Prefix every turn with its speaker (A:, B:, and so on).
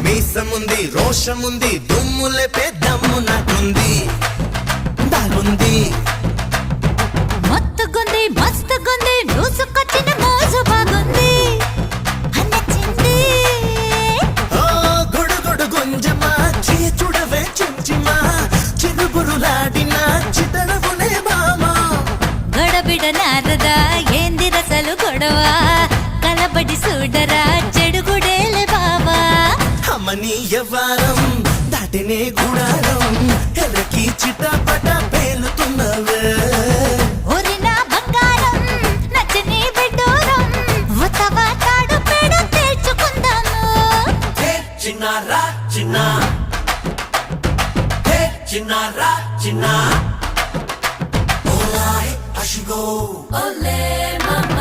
A: మీసముంది రోషముంది దుమ్ములే పెద్దమ్ము నాకుంది దాగుంది
B: మత్తుగుంది మస్తుగుంది దూసుకొచ్చిన మోజు బాగుంది నచ్చింది
A: ఓ గుడుగుడు గుంజమా చూడవే చుంచిమా చిరుగురులాడిన చితడవునే బామా
B: గడబిడ నారదా ఏంది రసలు గొడవ కలబడి చూడరా చెడుగుడేలే బావా
A: అమ్మని యవ్వారం దాటినే గుడారం ఎర్రకి చిటపట పేలుతున్నవే
B: ఒరినా బంగారం నచ్చని బిడ్డూరం ఉతవా తాడు పేడ తేల్చుకుందాము
A: చిన్నారా చిన్న చిన్నారా చిన్న ఓలాయ్ అషిగో
B: ఓలే మమ్మ